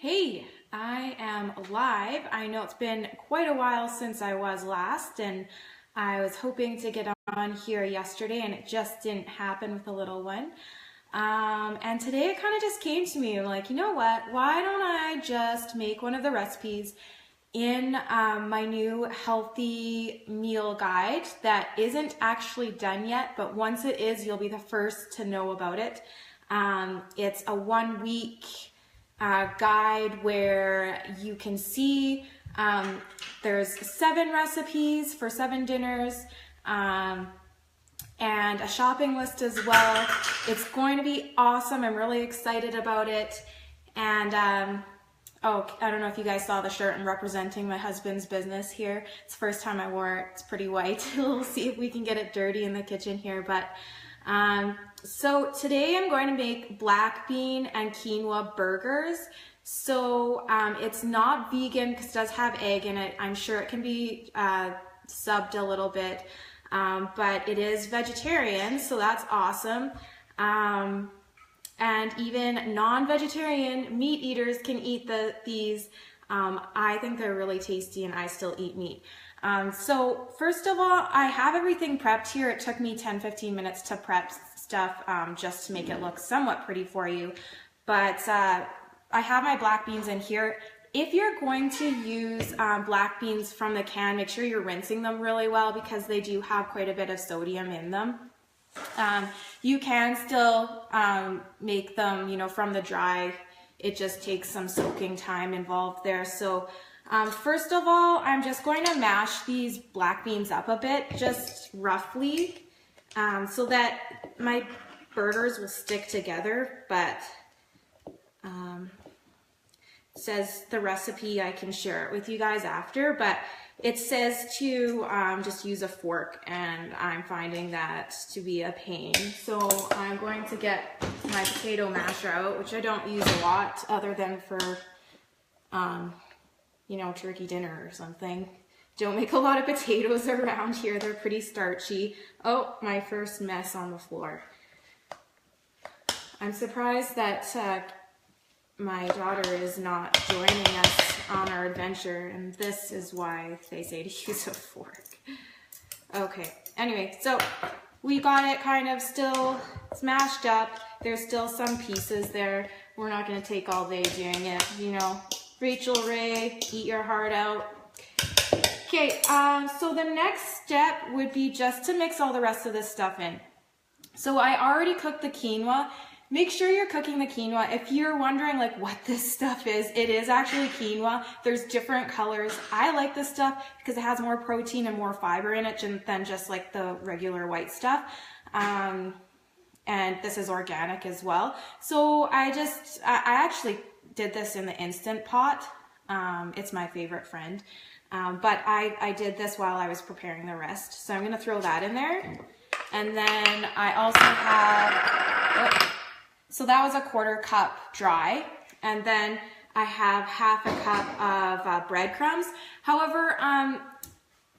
Hey, I am live. I know it's been quite a while since I was last, and I was hoping to get on here yesterday, and it just didn't happen with the little one. And today it kind of just came to me, like, you know what? Why don't I just make one of the recipes in my new healthy meal guide that isn't actually done yet, but once it is, you'll be the first to know about it. It's a 1 week guide where you can see there's 7 recipes for 7 dinners and a shopping list as well. It's going to be awesome. I'm really excited about it. And oh, I don't know if you guys saw the shirt. I'm representing my husband's business here. It's the first time I wore it. It's pretty white. We'll see if we can get it dirty in the kitchen here. But so today I'm going to make black bean and quinoa burgers. So it's not vegan because it does have egg in it. I'm sure it can be subbed a little bit, but it is vegetarian, so that's awesome. And even non-vegetarian meat eaters can eat these. I think they're really tasty, and I still eat meat. So first of all, I have everything prepped here. It took me 10-15 minutes to prep stuff just to make it look somewhat pretty for you. But I have my black beans in here. If you're going to use black beans from the can, make sure you're rinsing them really well because they do have quite a bit of sodium in them. You can still make them, you know, from the dry. It just takes some soaking time involved there. So first of all, I'm just going to mash these black beans up a bit, just roughly, so that my burgers will stick together. But it says the recipe, I can share it with you guys after, but it says to just use a fork, and I'm finding that to be a pain. So I'm going to get my potato masher out, which I don't use a lot other than for, you know, turkey dinner or something. Don't make a lot of potatoes around here. They're pretty starchy. Oh, my first mess on the floor. I'm surprised that my daughter is not joining us on our adventure, and this is why they say to use a fork. Okay, anyway, so we got it kind of still smashed up. There's still some pieces there. We're not going to take all day doing it, you know. Rachel Ray, eat your heart out. Okay, so the next step would be just to mix all the rest of this stuff in. So I already cooked the quinoa. Make sure you're cooking the quinoa. If you're wondering like what this stuff is, it is actually quinoa. There's different colors. I like this stuff because it has more protein and more fiber in it than just like the regular white stuff. And this is organic as well. So I actually did this in the Instant Pot. It's my favorite friend. But I did this while I was preparing the rest. So I'm going to throw that in there. And then I also have... So that was a 1/4 cup dry, and then I have 1/2 cup of breadcrumbs. However,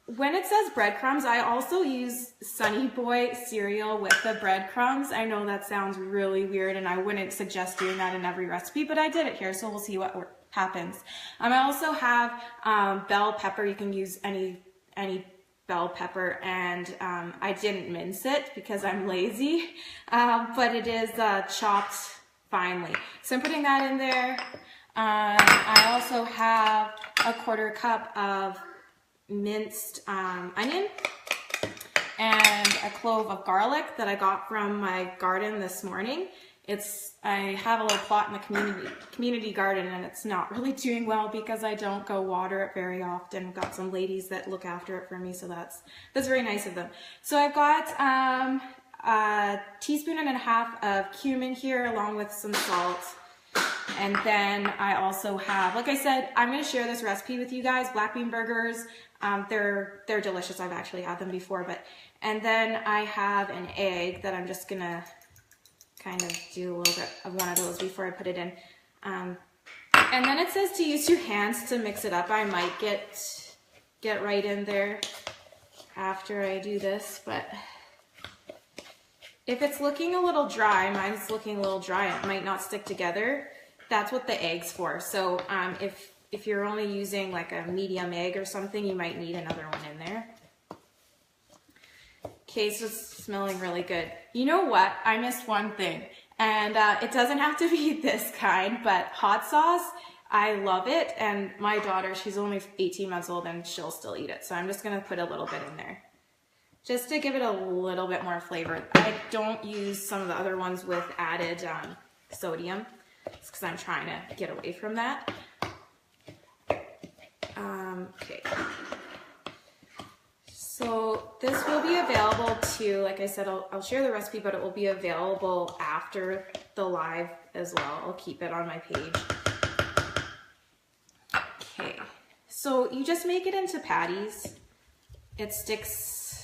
when it says breadcrumbs, I also use Sunny Boy cereal with the breadcrumbs. I know that sounds really weird, and I wouldn't suggest doing that in every recipe, but I did it here, so we'll see what happens. I also have bell pepper. You can use any bell pepper, and I didn't mince it because I'm lazy, but it is chopped finely. So I'm putting that in there. I also have a 1/4 cup of minced onion and a clove of garlic that I got from my garden this morning. I have a little plot in the community garden, and it's not really doing well because I don't go water it very often. I've got some ladies that look after it for me, so that's very nice of them. So I've got a teaspoon and a half of cumin here, along with some salt. And then I also have, like I said, I'm going to share this recipe with you guys. Black bean burgers, they're delicious. I've actually had them before, and then I have an egg that I'm just going to kind of do a little bit of one of those before I put it in. And then it says to use your hands to mix it up. I might get right in there after I do this, but if it's looking a little dry, mine's looking a little dry, it might not stick together, that's what the egg's for. So if you're only using like a medium egg or something, you might need another one in there. Okay, so it's smelling really good. You know what? I missed one thing. And it doesn't have to be this kind, but hot sauce, I love it. And my daughter, she's only 18 months old and she'll still eat it. So I'm just gonna put a little bit in there, just to give it a little bit more flavor. I don't use some of the other ones with added sodium. It's because I'm trying to get away from that. Okay. So this will be available too. Like I said, I'll share the recipe, but it will be available after the live as well. I'll keep it on my page. Okay. So you just make it into patties. It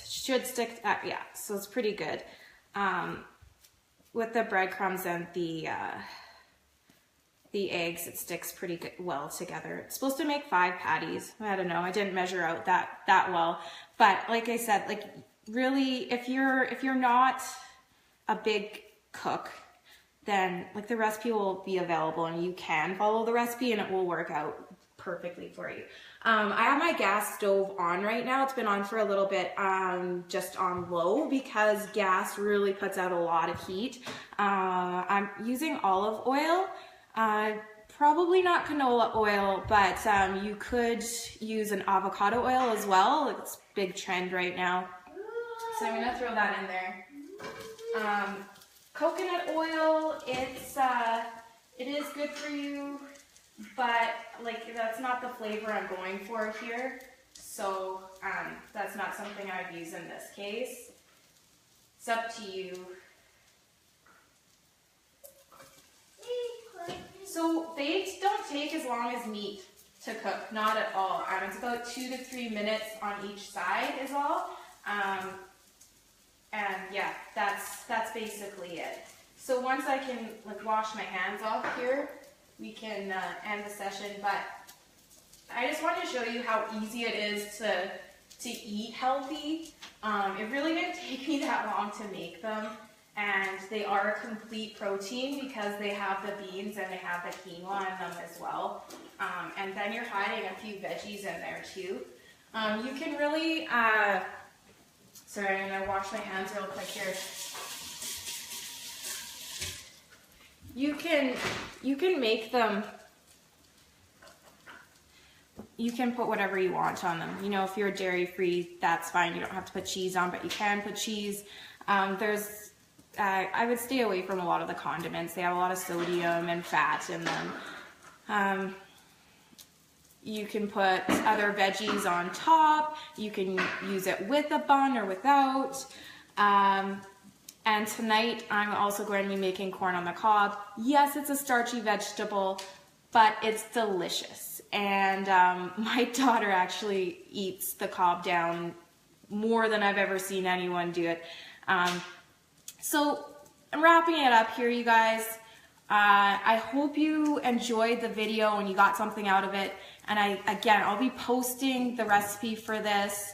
should stick, yeah, so it's pretty good. With the breadcrumbs and the eggs, it sticks pretty good, well together. It's supposed to make 5 patties. I don't know, I didn't measure out that well. But like I said, like really, if you're not a big cook, then like the recipe will be available and you can follow the recipe and it will work out perfectly for you. I have my gas stove on right now. It's been on for a little bit, just on low, because gas really puts out a lot of heat. I'm using olive oil, probably not canola oil, but you could use an avocado oil as well. It's a big trend right now. So I'm gonna throw that in there. Coconut oil, it is good for you, but like that's not the flavor I'm going for here. So that's not something I'd use in this case. It's up to you. So baked don't take as long as meat to cook, not at all. It's about 2 to 3 minutes on each side is all. And yeah, that's basically it. So once I can like wash my hands off here, we can end the session. But I just wanted to show you how easy it is to eat healthy. It really didn't take me that long to make them. And they are a complete protein because they have the beans and they have the quinoa in them as well. And then you're hiding a few veggies in there too. You can really, sorry, I'm gonna wash my hands real quick here. You can make them, you can put whatever you want on them. You know, if you're dairy free, that's fine. You don't have to put cheese on, but you can put cheese. I would stay away from a lot of the condiments. They have a lot of sodium and fat in them. You can put other veggies on top. You can use it with a bun or without. And tonight I'm also going to be making corn on the cob. Yes, it's a starchy vegetable, but it's delicious. And my daughter actually eats the cob down more than I've ever seen anyone do it. So I'm wrapping it up here, you guys. I hope you enjoyed the video and you got something out of it. And again, I'll be posting the recipe for this.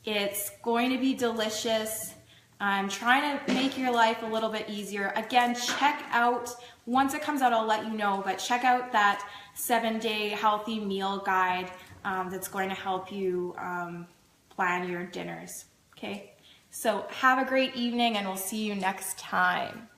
It's going to be delicious. I'm trying to make your life a little bit easier. Again, check out, once it comes out, I'll let you know, but check out that 7-day healthy meal guide that's going to help you plan your dinners, okay? So have a great evening and we'll see you next time.